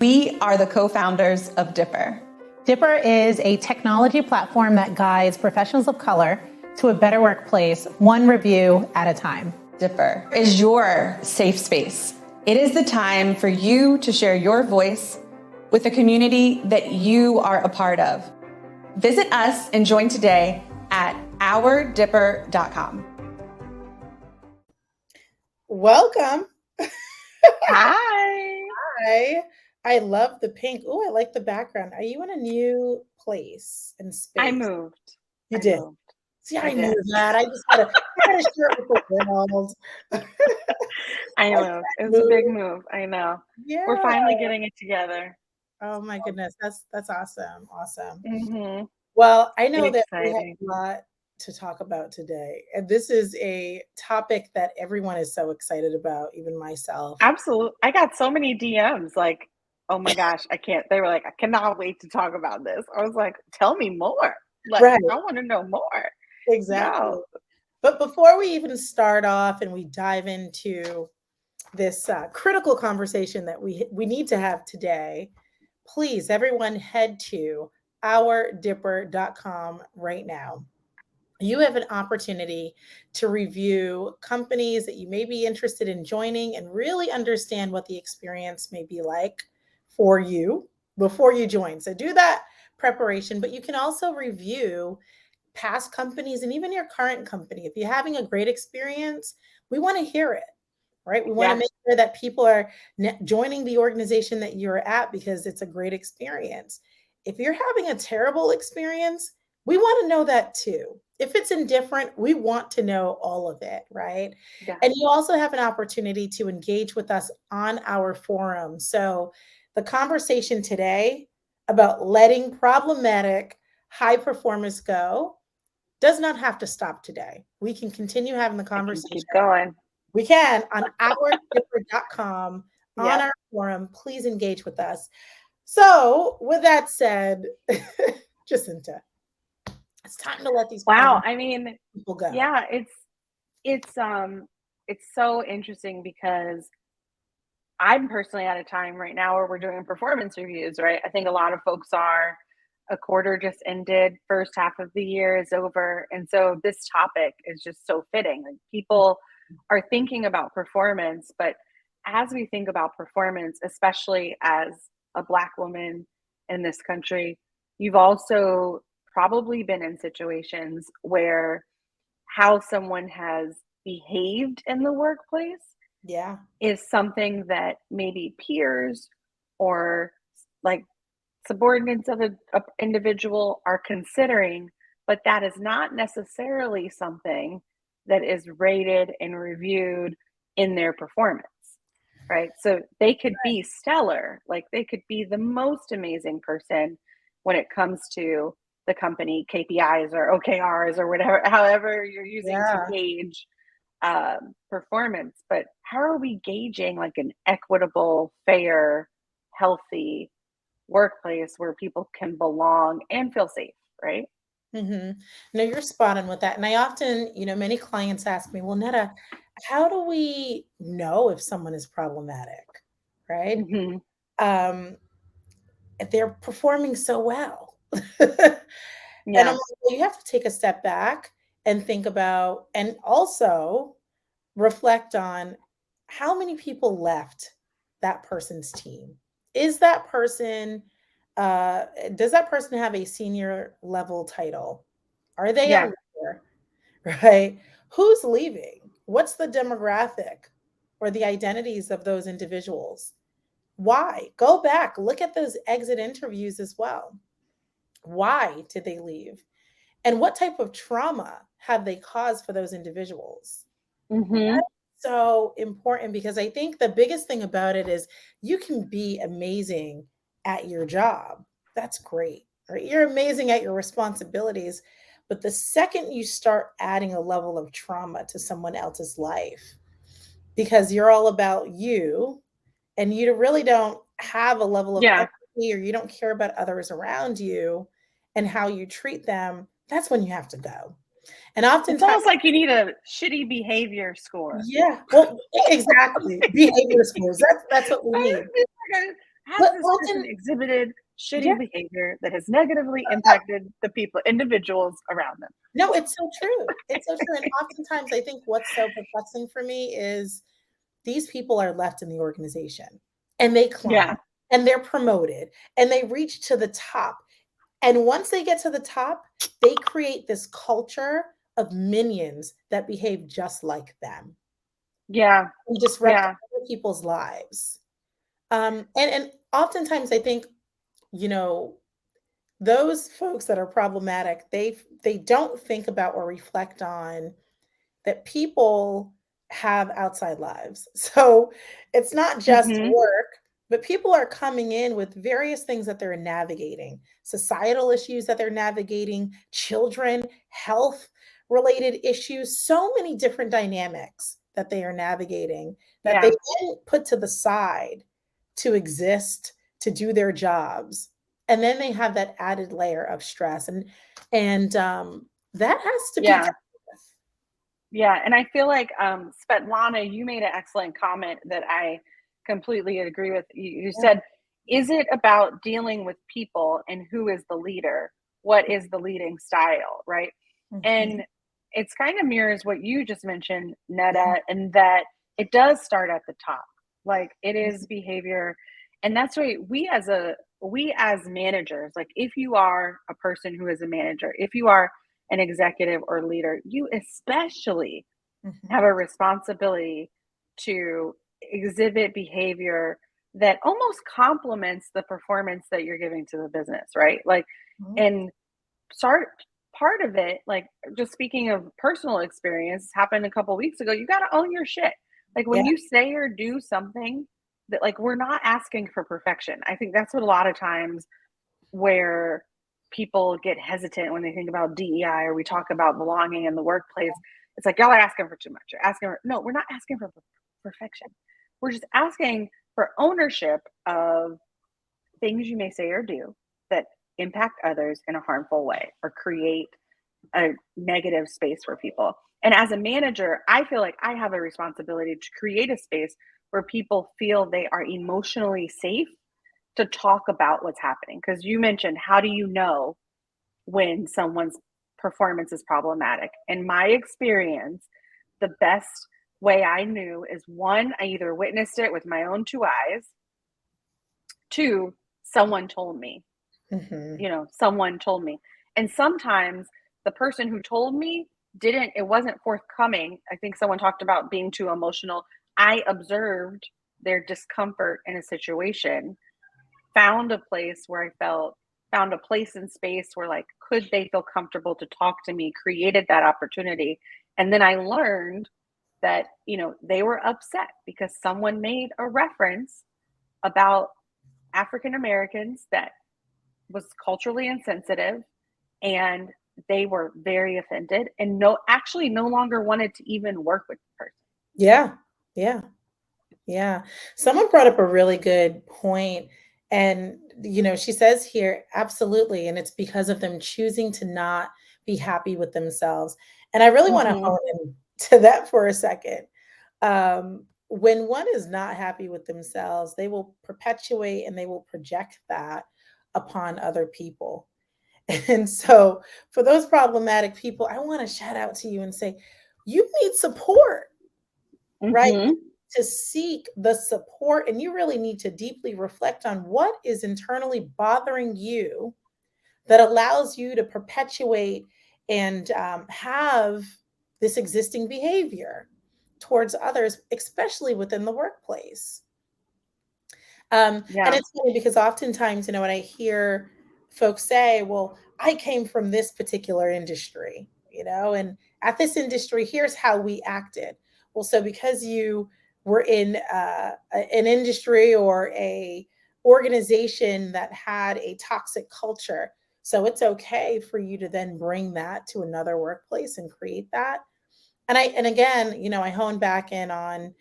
We are the co-founders of Dipper. Dipper is a technology platform that guides professionals of color to a better workplace, one review at a time. Dipper is your safe space. It is the time for you to share your voice with a community that you are a part of. Visit us and join today at ourdipper.com. Welcome. Hi. Hi. I love the pink. Oh, I like the background. Are you in a new place and space? I moved. You did. Moved. See, I knew that. I just gotta share it with the world. I moved. It was a big move. I know. Yeah. We're finally getting it together. Oh my goodness. That's awesome. Awesome. Mm-hmm. Well, I know that Exciting. we have a lot to talk about today. And this is a topic that everyone is so excited about, even myself. Absolutely. I got so many DMs like, oh my gosh, I can't. They were like, I cannot wait to talk about this. I was like, tell me more. Like, Right. I want to know more. Exactly. No. But before we even start off and we dive into this critical conversation that we need to have today, please, everyone, head to ourdipper.com right now. You have an opportunity to review companies that you may be interested in joining and really understand what the experience may be like for you before you join. So do that preparation, but you can also review past companies and even your current company. If you're having a great experience, we want to hear it, right? We want to make sure that people are joining the organization that you're at because it's a great experience. If you're having a terrible experience, we want to know that too. If it's indifferent, we want to know all of it, right? Yeah. And you also have an opportunity to engage with us on our forum. So the conversation today about letting problematic high performers go does not have to stop today. We can continue having the conversation. Keep going. We can on ourdipper.com on our forum. Please engage with us. So with that said, Jacinta, it's time to let these people go. Yeah, it's so interesting because I'm personally at a time right now where we're doing performance reviews, right? I think a lot of folks are. A quarter just ended, first half of the year is over. And so this topic is just so fitting. Like people are thinking about performance, but as we think about performance, especially as a Black woman in this country, you've also probably been in situations where how someone has behaved in the workplace is something that maybe peers or like subordinates of an individual are considering, but that is not necessarily something that is rated and reviewed in their performance, right? So they could be stellar, like they could be the most amazing person when it comes to the company KPIs or OKRs or whatever, however you're using to gauge performance. But how are we gauging like an equitable, fair, healthy workplace where people can belong and feel safe, right? Mm-hmm. No, you're spot on with that. And I often, many clients ask me, well, Netta, how do we know if someone is problematic, right? Mm-hmm. They're performing so well. And I'm like, well, you have to take a step back and think about, and also reflect on how many people left that person's team. Is that person, does that person have a senior level title? Are they a leader, right? Who's leaving? What's the demographic or the identities of those individuals? Why? Go back, look at those exit interviews as well. Why did they leave? And what type of trauma have they caused for those individuals? Mm-hmm. That's so important because I think the biggest thing about it is you can be amazing at your job. That's great, right? You're amazing at your responsibilities. But the second you start adding a level of trauma to someone else's life, because you're all about you and you really don't have a level of empathy or you don't care about others around you and how you treat them, that's when you have to go. And oftentimes, it's almost like you need a shitty behavior score. Yeah, well, exactly. Behavior scores. That's what we need. has But this person often, exhibited yeah, shitty behavior that has negatively impacted the individuals around them? no, it's so true. It's so true. And oftentimes I think what's so perplexing for me is these people are left in the organization and they climb Yeah. and they're promoted and they reach to the top. And once they get to the top, they create this culture of minions that behave just like them Yeah. and disrupt Yeah. other people's lives. And oftentimes I think, you know, those folks that are problematic, they don't think about or reflect on that people have outside lives. So it's not just Hmm. work, but people are coming in with various things that they're navigating, societal issues that they're navigating, children, health related issues, so many different dynamics that they are navigating that they Yeah. then put to the side to exist, to do their jobs. And then they have that added layer of stress and that has to be Yeah. Yeah, and I feel like, Svetlana, you made an excellent comment that I completely agree with. You said, "Is it about dealing with people and who is the leader? What is the leading style?" Right? Mhm. And it's kind of mirrors what you just mentioned, Netta, and that it does start at the top. Like it is behavior, and that's why we as managers, like if you are a person who is a manager, if you are an executive or leader, you especially Mhm. have a responsibility to exhibit behavior that almost complements the performance that you're giving to the business, right? Like, Mhm. and start part of it, like just speaking of personal experience, happened a couple weeks ago. You got to own your shit. Like Yeah. when you say or do something that, like, we're not asking for perfection. I think that's what a lot of times where people get hesitant when they think about DEI or we talk about belonging in the workplace. It's like, y'all are asking for too much. You're asking for, no, we're not asking for perfection. We're just asking for ownership of things you may say or do that impact others in a harmful way or create a negative space for people. And as a manager, I feel like I have a responsibility to create a space where people feel they are emotionally safe to talk about what's happening. Because you mentioned, how do you know when someone's performance is problematic? In my experience, the best way I knew is, one, I either witnessed it with my own two eyes, two, someone told me, Mhm. someone told me. And sometimes the person who told me it wasn't forthcoming. I think someone talked about being too emotional. I observed their discomfort in a situation, found a place where found a place in space where, like, could they feel comfortable to talk to me, created that opportunity. And then I learned that, they were upset because someone made a reference about African Americans that was culturally insensitive, and they were very offended and actually no longer wanted to even work with the person. Yeah. Yeah. Yeah. Someone brought up a really good point, and, she says here, absolutely, and it's because of them choosing to not be happy with themselves. And I really wanna Mm-hmm. hone in to that for a second. When one is not happy with themselves, they will perpetuate and they will project that upon other people. And so for those problematic people, I wanna shout out to you and say, "You need support." Right? Mm-hmm. To seek the support, and you really need to deeply reflect on what is internally bothering you that allows you to perpetuate and have this existing behavior towards others, especially within the workplace. And Yeah. it's funny because oftentimes, when I hear folks say, well, I came from this particular industry, and at this industry, here's how we acted. Well, so because you were in an industry or a organization that had a toxic culture, so it's okay for you to then bring that to another workplace and create that. And again, I hone back in on,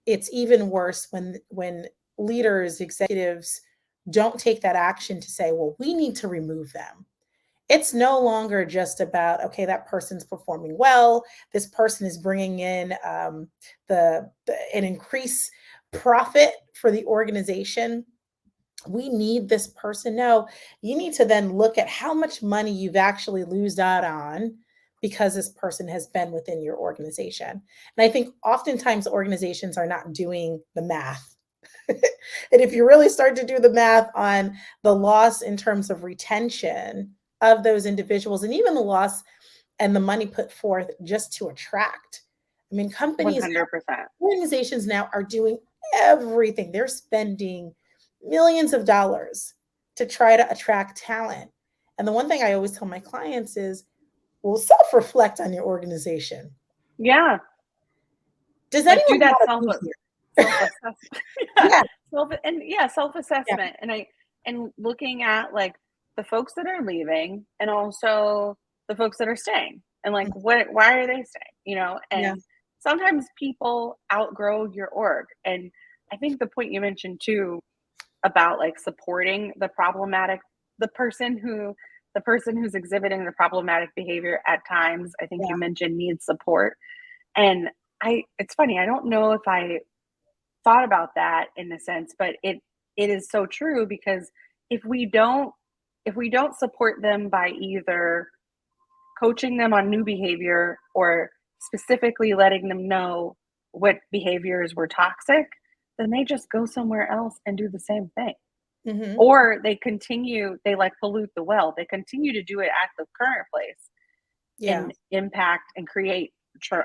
it's even worse when leaders, executives don't take that action to say, well, we need to remove them. It's no longer just about, okay, that person's performing well, this person is bringing in an increased profit for the organization. we need this person. No, you need to then look at how much money you've actually lost out on because this person has been within your organization. And I think oftentimes organizations are not doing the math. And if you really start to do the math on the loss in terms of retention of those individuals, and even the loss and the money put forth just to attract, I mean, companies, 100%. organizations now are doing everything. They're spending millions of dollars to try to attract talent. And the one thing I always tell my clients is, well, self-reflect on your organization. Yeah. Does Like do anyone that want to be here? self-assessment. Yeah. Self-assessment. And looking at like the folks that are leaving and also the folks that are staying and like why are they staying? Yeah. And sometimes people outgrow your org. And I think the point you mentioned too about like supporting the person who's exhibiting the problematic behavior at times, I think Yeah. you mentioned needs support. And it's funny, I don't know if I thought about that in a sense, but it is so true because if we don't support them by either coaching them on new behavior or specifically letting them know what behaviors were toxic, then they just go somewhere else and do the same thing. Mm-hmm. Or they like pollute the well. They continue to do it at the current place Yeah. and impact and create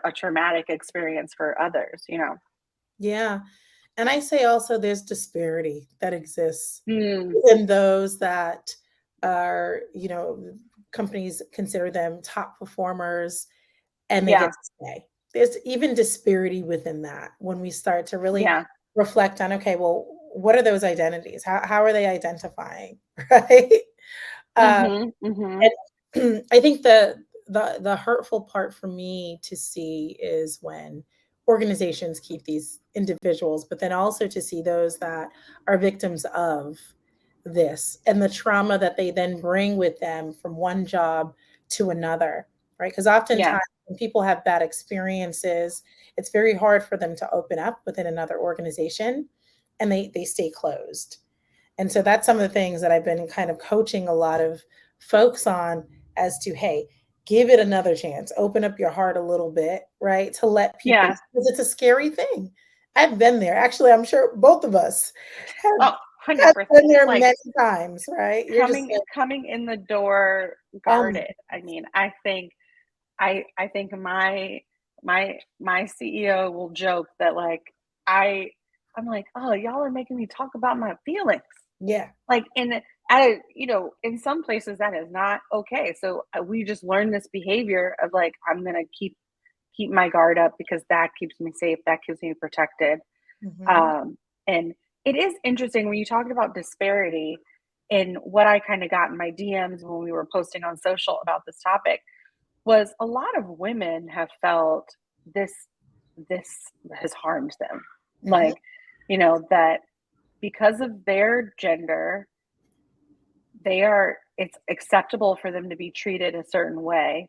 a traumatic experience for others, Yeah. And I say also there's disparity that exists Mm, in those that are, companies consider them top performers and they get yeah, to stay. There's even disparity within that when we start to really yeah. reflect on, okay, well, what are those identities? How are they identifying? Right. Uh, Mhm, mhm. and I think the hurtful part for me to see is when organizations keep these individuals, but then also to see those that are victims of this and the trauma that they then bring with them from one job to another, right? Because Yeah, oftentimes when people have bad experiences, it's very hard for them to open up within another organization and they stay closed. And so that's some of the things that I've been kind of coaching a lot of folks on as to, hey, give it another chance, open up your heart a little bit, right? To let people, yeah. because it's a scary thing. I've been there. Actually, I'm sure both of us have, Oh, have 100%. been there Like many times, right? You're just coming in the door like, guarded. I mean, I think my CEO will joke that like I I'm like, "Oh, y'all are making me talk about my feelings." yeah, Like in some places that is not okay. So we just learn this behavior of like I'm going to keep my guard up because that keeps me safe, that keeps me protected. hmm And it is interesting when you talked about disparity in what I kind of got in my DMs when we were posting on social about this topic was a lot of women have felt this this has harmed them. hmm Like, that because of their gender, it's acceptable for them to be treated a certain way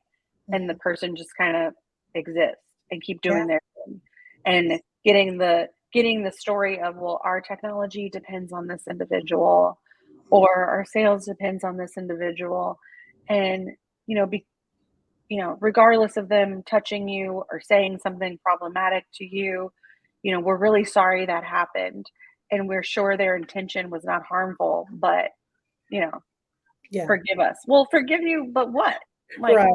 and the hmm person just kind of exists and keep yeah, doing their thing and getting the story of, well, our technology depends on this individual or our sales depends on this individual. And be regardless of them touching you or saying something problematic to you, we're really sorry that happened and we're sure their intention was not harmful, but you know yeah, forgive us. Well, forgive you, but what? Like, right.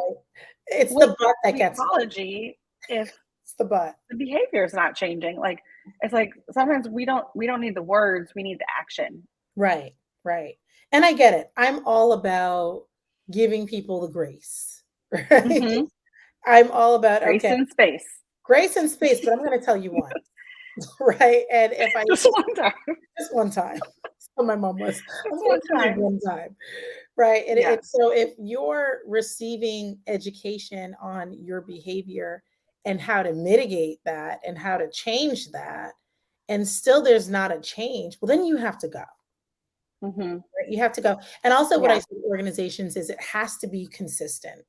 It's what's the butt that the gets me. apology if It's the butt. the behavior is not changing? Like, it's like sometimes we don't need the words, we need the action. Right, right. And I get it. I'm all about giving people the grace, right? Hmm. I'm all about, Grace okay, and space. grace and space, but I'm going to tell you one, right? And if I Just one time. just one time, so my mom was, I'm Just going one to tell you time. one time, right? And Yeah. it's so if you're receiving education on your behavior and how to mitigate that and how to change that, and still there's not a change, well, then you have to go. Hmm. Right? You have to go. And also, what I Yeah. see with organizations is it has to be consistent.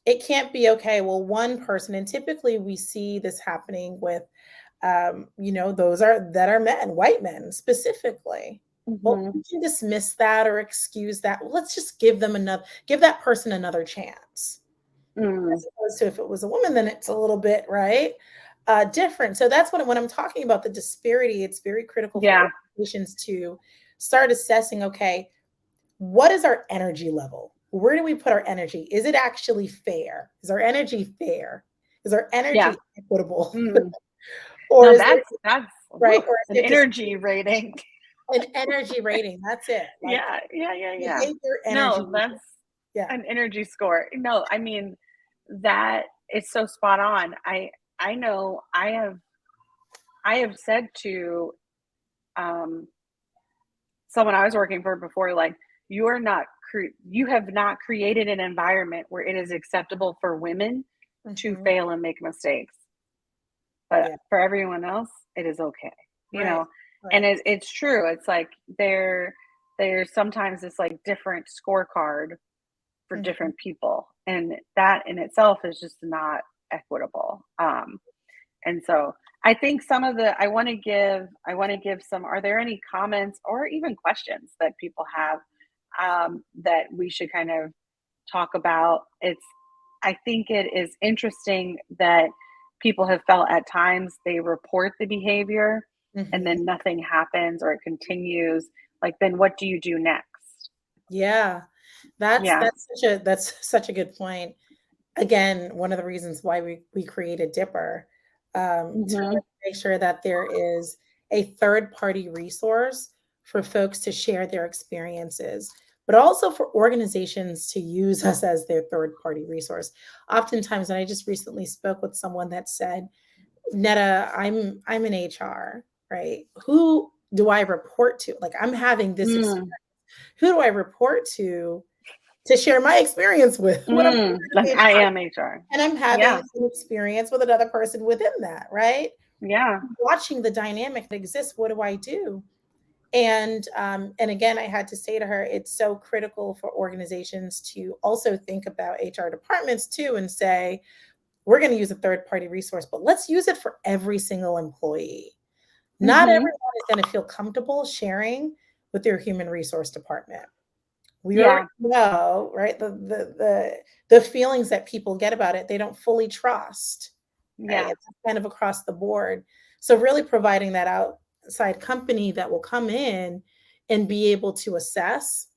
It can't be okay. Well, one person, and typically we see this happening with, those are that are men, white men specifically, Well, Mhm. you can dismiss that or excuse that. Well, let's just give that person another chance. Mm. As opposed to if it was a woman, then it's a little bit, right, different. So that's when I'm talking about the disparity, it's very critical for Yeah. organizations to start assessing, okay, what is our energy level? Where do we put our energy? Is it actually fair? Is our energy fair? Is our Yeah. energy equitable? Mm. Or No, is it that's right? whew, Or is an it just energy rating. an energy rating? That's it. Like Yeah, yeah, yeah, yeah. behavior, energy. No, that's Yeah. an energy score. No, I mean, that is so spot on. I know I have said to um someone I was working for before, like, you have not created an environment where it is acceptable for women to Mhm. fail and make mistakes. But Yeah. for everyone else, it is okay, you Right. know? And Right. it's true. It's like there's sometimes this like different scorecard for Mhm. different people. And that in itself is just not equitable. And so I think some of the I want to give some, are there any comments or even questions that people have that we should kind of talk about? I think it is interesting that people have felt at times they report the behavior and Mhm. then nothing happens or it continues. Like, then what do you do next? Yeah. Yeah. That's such a good point. Again, one of the reasons why we created Dipper, to Hmm. really make sure that there is a third party resource for folks to share their experiences, but also for organizations to use us as their third party resource. Oftentimes, and I just recently spoke with someone that said, Netta, I'm in HR, right? Who do I report to? Like I'm having this experience. Mm, Who do I report to share my experience with? What I'm like I am HR. and I'm having Yeah. an experience with another person within that, right? Yeah. Watching the dynamic that exists, what do I do? And again, I had to say to her, it's so critical for organizations to also think about HR departments too and say, we're going to use a third party resource, but let's use it for every single employee. Not Hmm. everyone is going to feel comfortable sharing with their human resource department. We already Yeah. know, right? The feelings that people get about it, they don't fully trust, right? Yeah. It's kind of across the board. So really providing that outside company that will come in and be able to assess,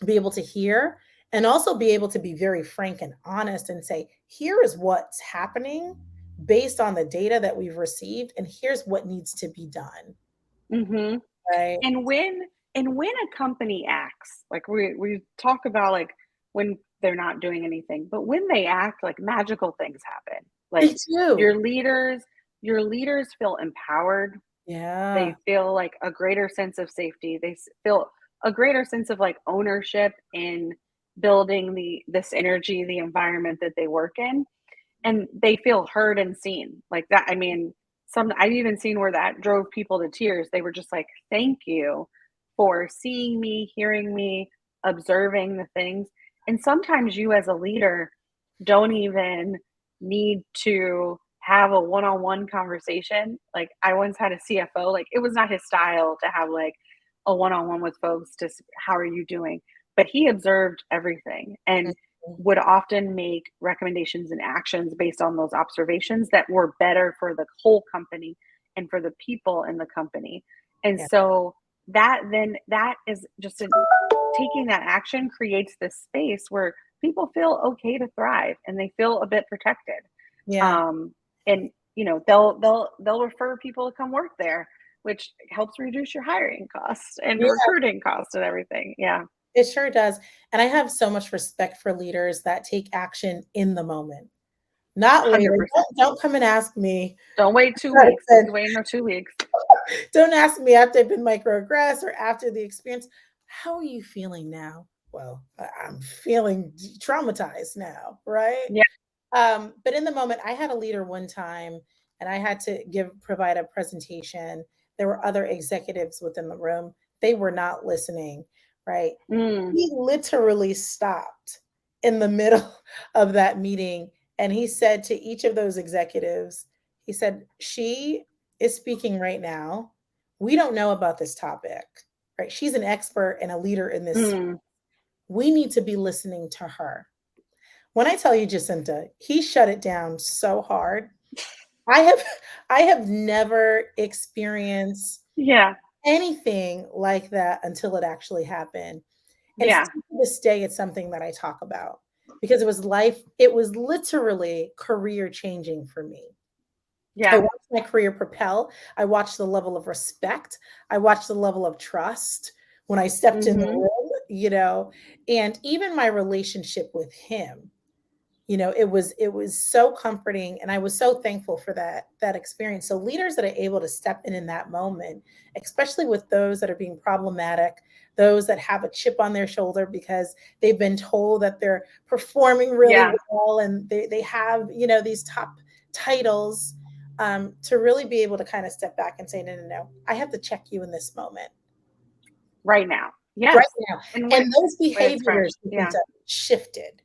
be able to hear, and also be able to be very frank and honest and say, here is what's happening based on the data that we've received, and here's what needs to be done, Hmm. right? And when a company acts, like we talk about like when they're not doing anything, but when they act, like magical things happen. They Like do. your leaders, your leaders feel empowered. Yeah. They feel like a greater sense of safety. Feel a greater sense of like ownership in building this energy, the environment that they work in, and they feel heard and seen. Like that, I mean, some I've even seen where that drove people to tears. They were just like, "Thank you for seeing me, hearing me, observing the things." And sometimes you as a leader don't even need to have a one-on-one conversation. Like I once had a CFO, like it was not his style to have like a one-on-one with folks to how are you doing? But he observed everything and Mhm. would often make recommendations and actions based on those observations that were better for the whole company and for the people in the company. And Yeah. so that is just taking that action creates this space where people feel okay to thrive and they feel a bit protected. Yeah. Um, and they'll refer people to come work there, which helps reduce your hiring costs and Yeah, recruiting costs and everything. Yeah, it sure does. And I have so much respect for leaders that take action in the moment, not later. 100%. Don't come and ask me. Don't wait 2 weeks. Don't be waiting no 2 weeks. Don't ask me after I've been microaggressed or after the experience. How are you feeling now? Well, I'm feeling traumatized now, right? Yeah. But in the moment, I had a leader one time and I had to provide a presentation. There were other executives within the room. They were not listening, right? Mm, He literally stopped in the middle of that meeting and he said to each of those executives, he said, she is speaking right now. We don't know about this topic, right? She's an expert and a leader in this. We need to be listening to her. When I tell you, Jacinta, he shut it down so hard. I have never experienced anything like that until it actually happened. And still to this day, it's something that I talk about because it was literally career changing for me. I watched my career propel. I watched the level of respect. I watched the level of trust when I stepped in the room, and even my relationship with him. It was so comforting, and I was so thankful for that experience. So leaders that are able to step in that moment, especially with those that are being problematic, those that have a chip on their shoulder because they've been told that they're performing really well and they have these top titles, to really be able to kind of step back and say, no, I have to check you in this moment. Right now. Yes. Right now. And those behaviors shifted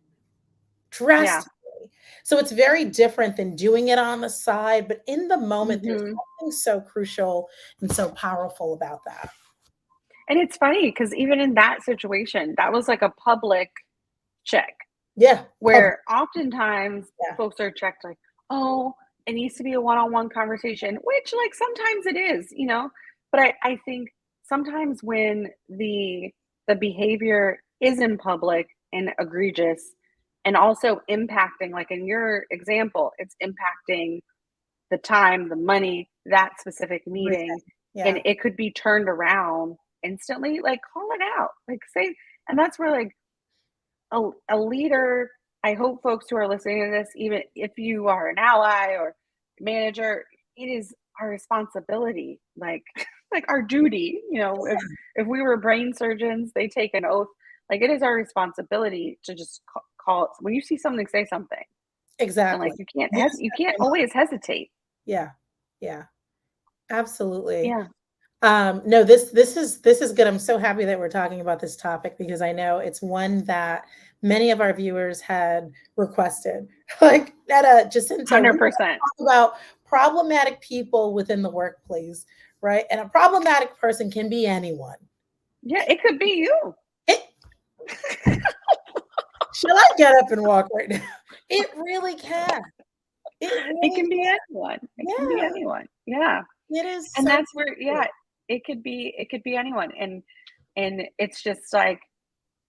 drastically. So it's very different than doing it on the side, but in the moment, there's something so crucial and so powerful about that. And it's funny because even in that situation, that was like a public check. Yeah. Where oftentimes folks are checked like, oh, it needs to be a one-on-one conversation, which like sometimes it is, but I think sometimes when the behavior is in public and egregious and also impacting, like in your example, it's impacting the time, the money, that specific meeting, and it could be turned around instantly, like call it out, like say, and that's where like a leader, I hope folks who are listening to this, even if you are an ally or manager, it is our responsibility, like our duty, if we were brain surgeons, they take an oath, like it is our responsibility to just call it. When you see something, say something. Exactly. And like you can't always hesitate. Yeah. Absolutely. Yeah. No, this is good. I'm so happy that we're talking about this topic because I know it's one that many of our viewers had requested. Like Jacinta, 100% talk about problematic people within the workplace, right? And a problematic person can be anyone. Yeah, it could be you. Shall I get up and walk right now? It really can. It can be anyone. It can be anyone. Yeah. It is. And that's where, it could be anyone. And it's just like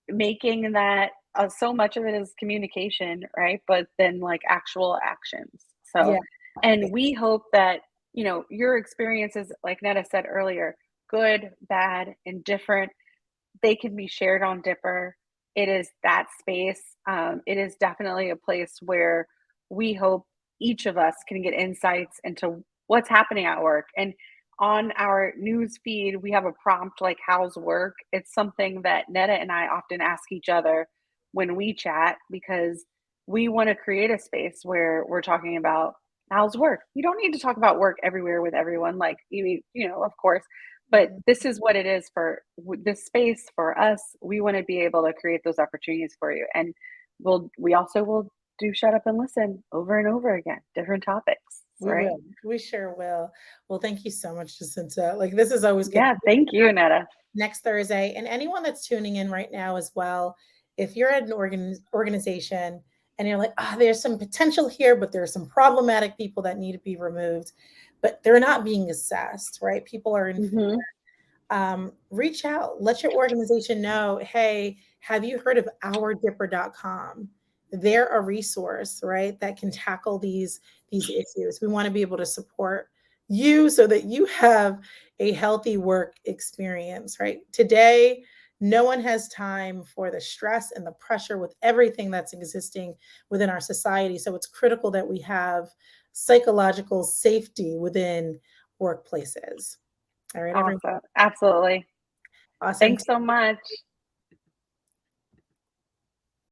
making that so much of it is communication, right? But then like actual actions. So, and we hope that, your experiences, like Netta said earlier, good, bad, indifferent, they can be shared on Dipper. It is that space. It is definitely a place where we hope each of us can get insights into what's happening at work. And on our news feed, we have a prompt like how's work. It's something that Netta and I often ask each other when we chat because we want to create a space where we're talking about how's work. You don't need to talk about work everywhere with everyone, like of course, but this is what it is for this space for us. We want to be able to create those opportunities for you, and we also will do shut up and listen over and over again, different topics. Right? We sure will. Well, thank you so much, Jacinta. Like this is always good. Yeah, thank you, Netta. Next Thursday, and anyone that's tuning in right now as well, if you're at an organization and you're like, there's some potential here, but there are some problematic people that need to be removed, but they're not being assessed, right? People are in fear. Reach out, let your organization know, hey, have you heard of ourdipper.com? They're a resource, right, that can tackle these issues. We want to be able to support you so that you have a healthy work experience, right? Today, no one has time for the stress and the pressure with everything that's existing within our society. So it's critical that we have psychological safety within workplaces. All right, awesome. Everyone. Absolutely. Awesome. Thanks so much.